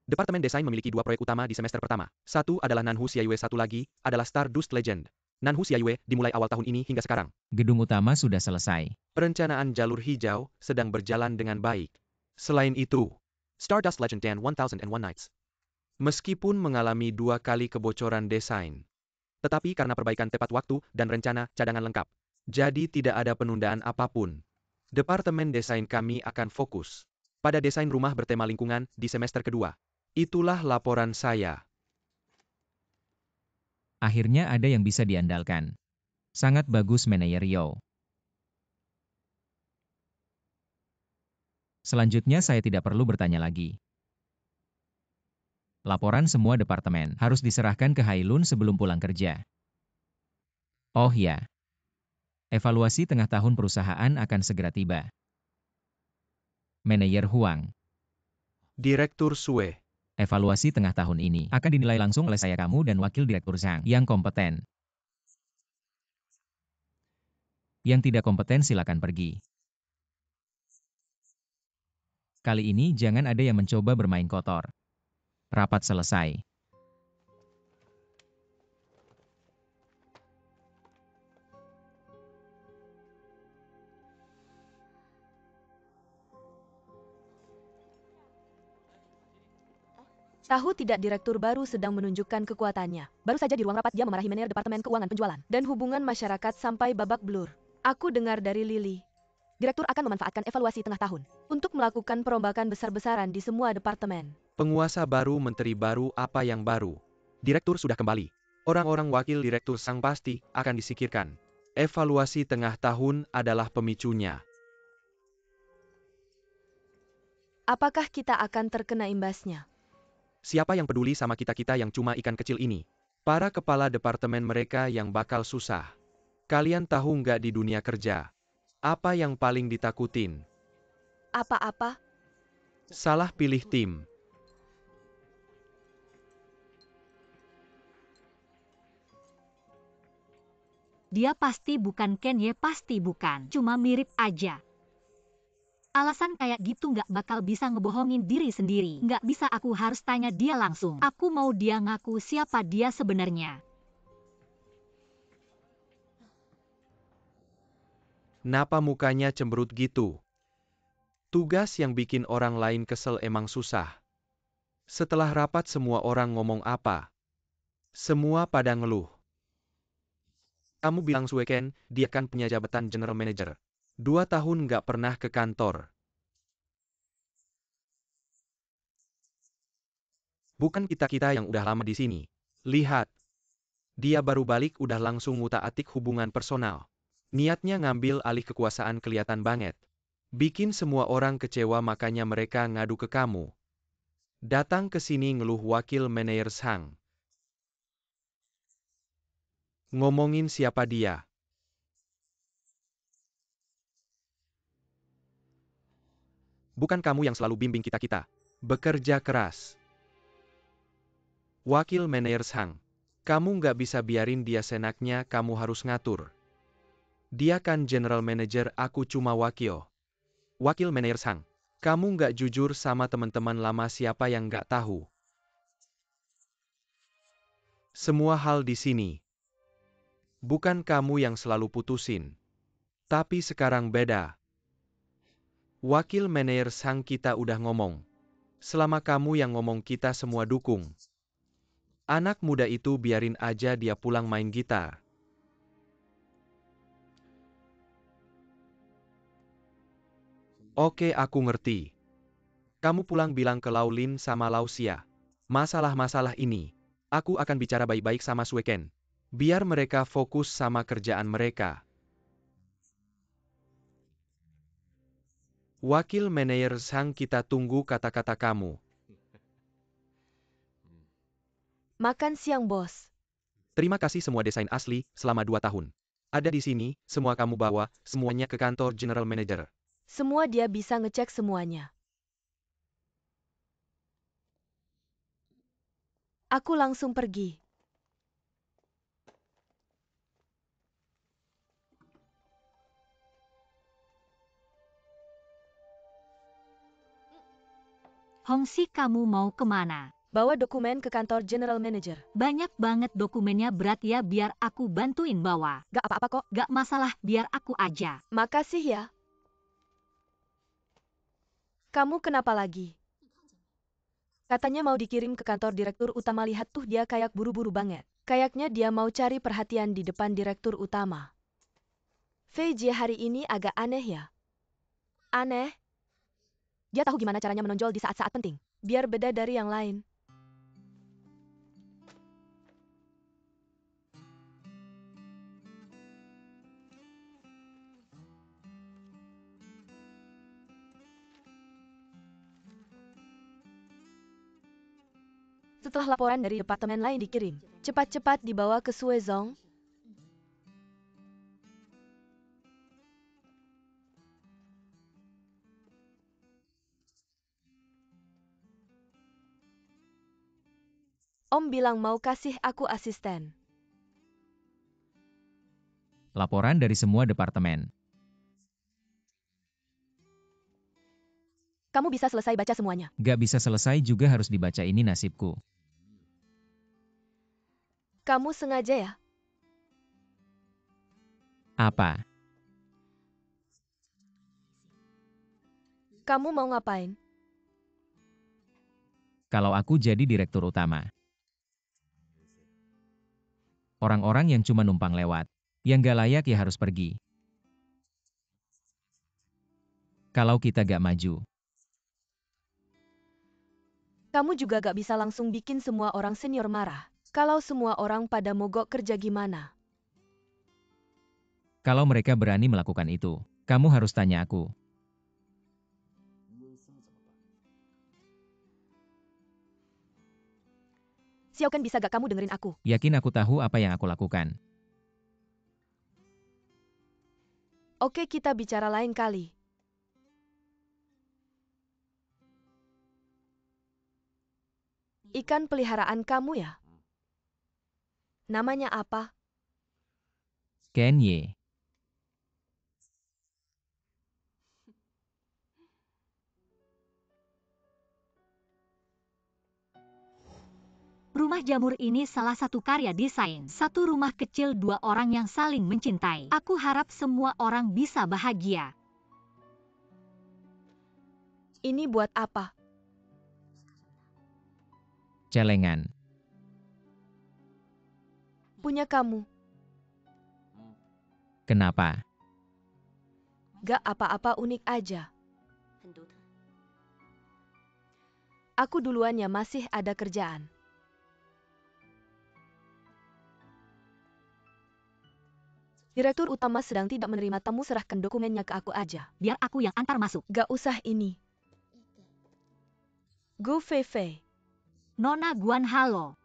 Departemen Desain memiliki 2 proyek utama di semester pertama. Satu adalah Nanhu Xiaiyue, satu lagi adalah Stardust Legend. Nanhu Xiaiyue dimulai awal tahun ini hingga sekarang. Gedung utama sudah selesai. Perencanaan jalur hijau sedang berjalan dengan baik. Selain itu, Stardust Legend dan 1001 Nights. Meskipun mengalami 2 kali kebocoran desain, tetapi karena perbaikan tepat waktu dan rencana cadangan lengkap, jadi tidak ada penundaan apapun. Departemen desain kami akan fokus pada desain rumah bertema lingkungan di semester kedua. Itulah laporan saya. Akhirnya ada yang bisa diandalkan. Sangat bagus, Manajer Yo. Selanjutnya saya tidak perlu bertanya lagi. Laporan semua departemen harus diserahkan ke Hailun sebelum pulang kerja. Oh ya. Evaluasi tengah tahun perusahaan akan segera tiba. Manajer Huang. Direktur Sue. Evaluasi tengah tahun ini akan dinilai langsung oleh saya, kamu, dan Wakil Direktur Zhang yang kompeten. Yang tidak kompeten silakan pergi. Kali ini jangan ada yang mencoba bermain kotor. Rapat selesai. Tahu tidak, direktur baru sedang menunjukkan kekuatannya. Baru saja di ruang rapat dia memarahi manajer Departemen Keuangan Penjualan dan Hubungan Masyarakat sampai babak belur. Aku dengar dari Lily, direktur akan memanfaatkan evaluasi tengah tahun untuk melakukan perombakan besar-besaran di semua departemen. Penguasa baru, menteri baru, apa yang baru? Direktur sudah kembali. Orang-orang wakil direktur sang pasti akan disingkirkan. Evaluasi tengah tahun adalah pemicunya. Apakah kita akan terkena imbasnya? Siapa yang peduli sama kita-kita yang cuma ikan kecil ini? Para kepala departemen mereka yang bakal susah. Kalian tahu nggak di dunia kerja? Apa yang paling ditakutin? Apa-apa? Salah pilih tim. Dia pasti bukan Ken Ye, pasti bukan. Cuma mirip aja. Alasan kayak gitu nggak bakal bisa ngebohongin diri sendiri. Nggak bisa, aku harus tanya dia langsung. Aku mau dia ngaku siapa dia sebenarnya. Kenapa mukanya cemberut gitu? Tugas yang bikin orang lain kesel emang susah. Setelah rapat semua orang ngomong apa? Semua pada ngeluh. Kamu bilang Sueken, dia kan punya jabatan General Manager. 2 tahun nggak pernah ke kantor. Bukan kita-kita yang udah lama di sini. Lihat. Dia baru balik udah langsung ngutak-atik hubungan personal. Niatnya ngambil alih kekuasaan kelihatan banget. Bikin semua orang kecewa, makanya mereka ngadu ke kamu. Datang ke sini ngeluh wakil manajer Zhang. Ngomongin siapa dia? Bukan kamu yang selalu bimbing kita-kita. Bekerja keras. Wakil Manajer Sang. Kamu nggak bisa biarin dia senaknya, kamu harus ngatur. Dia kan general manager, aku cuma wakil. Wakil Manajer Sang. Kamu nggak jujur sama teman-teman lama, siapa yang nggak tahu? Semua hal di sini. Bukan kamu yang selalu putusin. Tapi sekarang beda. Wakil Manajer Sang, kita udah ngomong. Selama kamu yang ngomong kita semua dukung. Anak muda itu biarin aja dia pulang main gitar. Oke, aku ngerti. Kamu pulang bilang ke Laulin sama Lausia. Masalah-masalah ini, aku akan bicara baik-baik sama Sweken. Biar mereka fokus sama kerjaan mereka. Wakil Manajer Sang, kita tunggu kata-kata kamu. Makan siang, bos. Terima kasih semua desain asli, selama 2 tahun. Ada di sini, semua kamu bawa, semuanya ke kantor General Manager. Semua dia bisa ngecek semuanya. Aku langsung pergi. Hongxi, kamu mau kemana? Bawa dokumen ke kantor General Manager. Banyak banget dokumennya, berat ya, biar aku bantuin bawa. Gak apa-apa kok. Gak masalah, biar aku aja. Makasih ya. Kamu kenapa lagi? Katanya mau dikirim ke kantor direktur utama, lihat tuh dia kayak buru-buru banget. Kayaknya dia mau cari perhatian di depan direktur utama. Fei Jie hari ini agak aneh ya. Aneh? Dia tahu gimana caranya menonjol di saat-saat penting. Biar beda dari yang lain. Setelah laporan dari departemen lain dikirim, cepat-cepat dibawa ke Suezong. Om bilang mau kasih aku asisten. Laporan dari semua departemen. Kamu bisa selesai baca semuanya. Gak bisa selesai juga harus dibaca, ini nasibku. Kamu sengaja ya? Apa? Kamu mau ngapain? Kalau aku jadi direktur utama. Orang-orang yang cuma numpang lewat, yang gak layak ya harus pergi. Kalau kita gak maju. Kamu juga gak bisa langsung bikin semua orang senior marah. Kalau semua orang pada mogok kerja gimana? Kalau mereka berani melakukan itu, kamu harus tanya aku. Xiaoken, bisa gak kamu dengerin aku? Yakin aku tahu apa yang aku lakukan. Oke, kita bicara lain kali. Ikan peliharaan kamu ya? Namanya apa? Kenye. Rumah jamur ini salah satu karya desain. Satu rumah kecil, 2 orang yang saling mencintai. Aku harap semua orang bisa bahagia. Ini buat apa? Celengan. Punya kamu. Kenapa? Gak apa-apa, unik aja. Aku duluan ya, masih ada kerjaan. Direktur utama sedang tidak menerima tamu, serahkan dokumennya ke aku aja. Biar aku yang antar masuk. Gak usah ini. Gu Fei. Nona Guan, halo.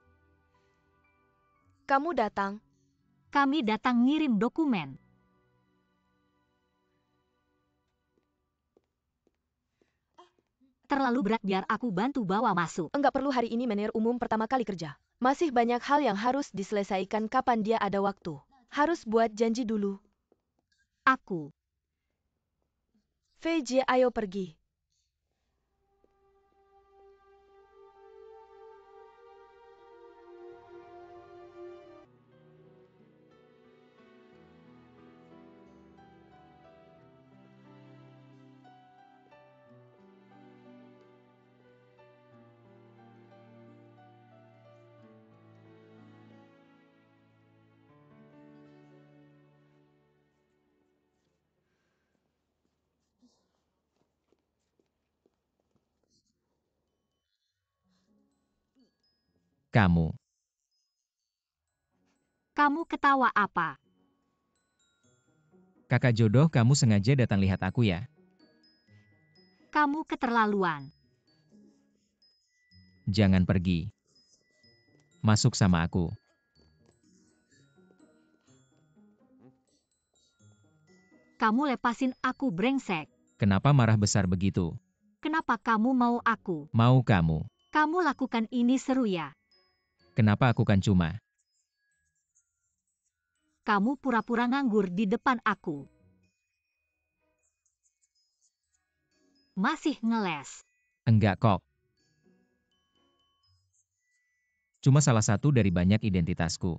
Kamu datang. Kami datang ngirim dokumen. Terlalu berat, biar aku bantu bawa masuk. Enggak perlu, hari ini manajer umum pertama kali kerja. Masih banyak hal yang harus diselesaikan kapan dia ada waktu. Harus buat janji dulu. Aku. Fei Jie, ayo pergi. Kamu. Kamu ketawa apa? Kakak jodoh, kamu sengaja datang lihat aku ya? Kamu keterlaluan. Jangan pergi. Masuk sama aku. Kamu lepasin aku, brengsek. Kenapa marah besar begitu? Kenapa kamu mau aku? Mau kamu. Kamu lakukan ini seru ya? Kenapa aku kan cuma? Kamu pura-pura nganggur di depan aku. Masih ngeles. Enggak kok. Cuma salah satu dari banyak identitasku.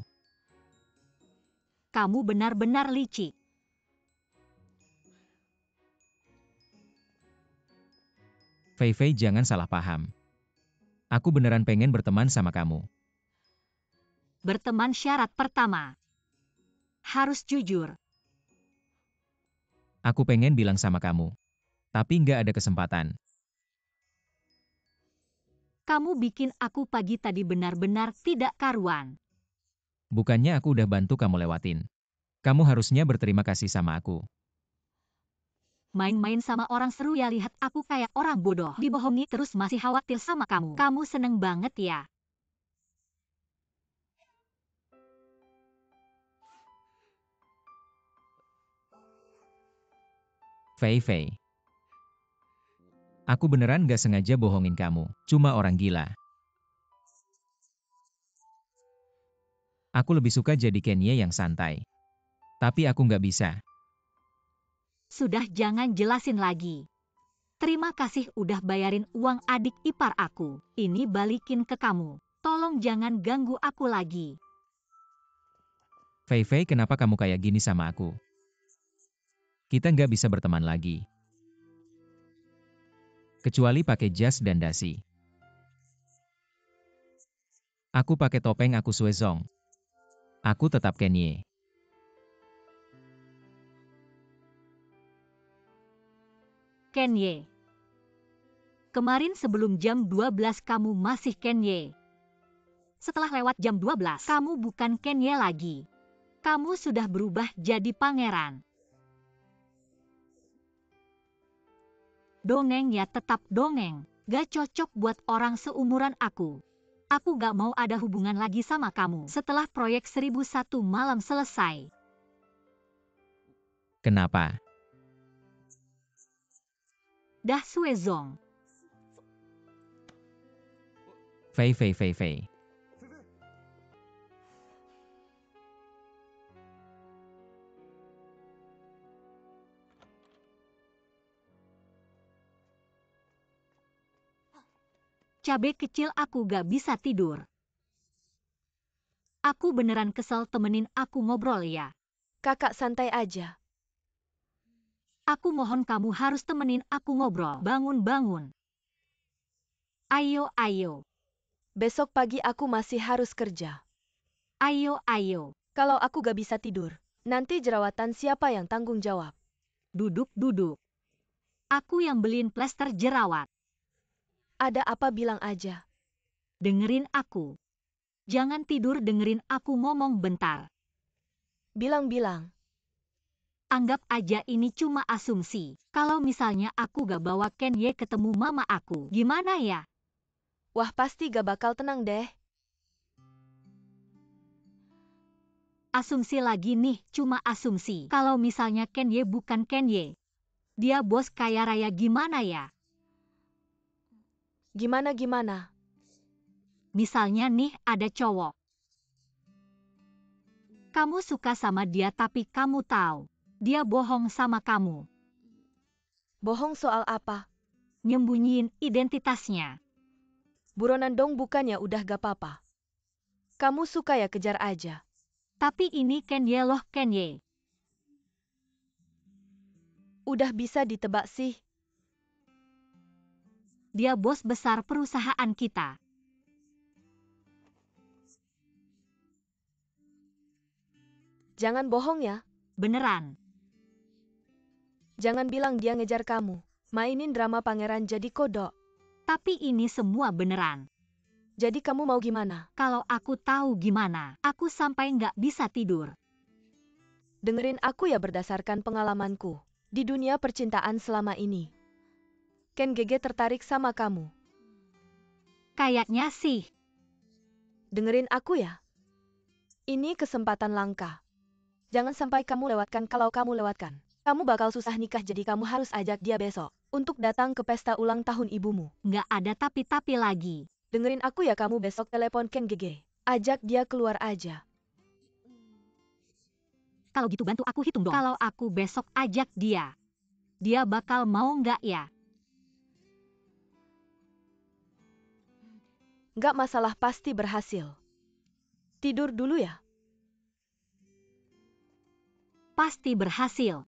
Kamu benar-benar licik. Fei Fei, jangan salah paham. Aku beneran pengen berteman sama kamu. Berteman syarat pertama. Harus jujur. Aku pengen bilang sama kamu. Tapi nggak ada kesempatan. Kamu bikin aku pagi tadi benar-benar tidak karuan. Bukannya aku udah bantu kamu lewatin. Kamu harusnya berterima kasih sama aku. Main-main sama orang seru ya, lihat aku kayak orang bodoh. Dibohongi terus masih khawatir sama kamu. Kamu seneng banget ya? Fei Fei. Aku beneran gak sengaja bohongin kamu. Cuma orang gila. Aku lebih suka jadi Kenya yang santai. Tapi aku nggak bisa. Sudah, jangan jelasin lagi. Terima kasih udah bayarin uang adik ipar aku. Ini balikin ke kamu. Tolong jangan ganggu aku lagi. Fei Fei, kenapa kamu kayak gini sama aku? Kita nggak bisa berteman lagi. Kecuali pakai jas dan dasi. Aku pakai topeng, aku Suezong. Aku tetap Kenya. Kenya. Kemarin sebelum jam 12 kamu masih Kenya. Setelah lewat jam 12, kamu bukan Kenya lagi. Kamu sudah berubah jadi pangeran. Dongeng ya, tetap dongeng. Gak cocok buat orang seumuran aku. Aku gak mau ada hubungan lagi sama kamu setelah proyek 1001 malam selesai. Kenapa? Dah Suezong. Fei Fei Fei Fei. Cabe kecil, aku gak bisa tidur. Aku beneran kesel, temenin aku ngobrol ya. Kakak santai aja. Aku mohon kamu harus temenin aku ngobrol. Bangun-bangun. Ayo, ayo. Besok pagi aku masih harus kerja. Ayo, ayo. Kalau aku gak bisa tidur, nanti jerawatan siapa yang tanggung jawab? Duduk-duduk. Aku yang beliin plester jerawat. Ada apa, bilang aja. Dengerin aku. Jangan tidur, dengerin aku ngomong bentar. Bilang-bilang. Anggap aja ini cuma asumsi. Kalau misalnya aku gak bawa Kenya ketemu mama aku, gimana ya? Wah, pasti gak bakal tenang deh. Asumsi lagi nih, cuma asumsi. Kalau misalnya Kenya bukan Kenya, dia bos kaya raya, gimana ya? Gimana-gimana? Misalnya nih ada cowok. Kamu suka sama dia tapi kamu tahu dia bohong sama kamu. Bohong soal apa? Nyembunyiin identitasnya. Buronan dong bukannya udah gak apa-apa. Kamu suka ya kejar aja. Tapi ini Kanye loh Kanye. Udah bisa ditebak sih. Dia bos besar perusahaan kita. Jangan bohong ya. Beneran. Jangan bilang dia ngejar kamu. Mainin drama pangeran jadi kodok. Tapi ini semua beneran. Jadi kamu mau gimana? Kalau aku tahu gimana, aku sampai nggak bisa tidur. Dengerin aku ya berdasarkan pengalamanku. Di dunia percintaan selama ini. Ken Gege tertarik sama kamu. Kayaknya sih. Dengerin aku ya. Ini kesempatan langka. Jangan sampai kamu lewatkan. Kalau kamu lewatkan, kamu bakal susah nikah jadi kamu harus ajak dia besok untuk datang ke pesta ulang tahun ibumu. Nggak ada tapi-tapi lagi. Dengerin aku ya kamu besok telepon Ken Gege. Ajak dia keluar aja. Kalau gitu bantu aku hitung dong. Kalau aku besok ajak dia bakal mau nggak ya? Nggak masalah pasti berhasil. Tidur dulu ya. Pasti berhasil.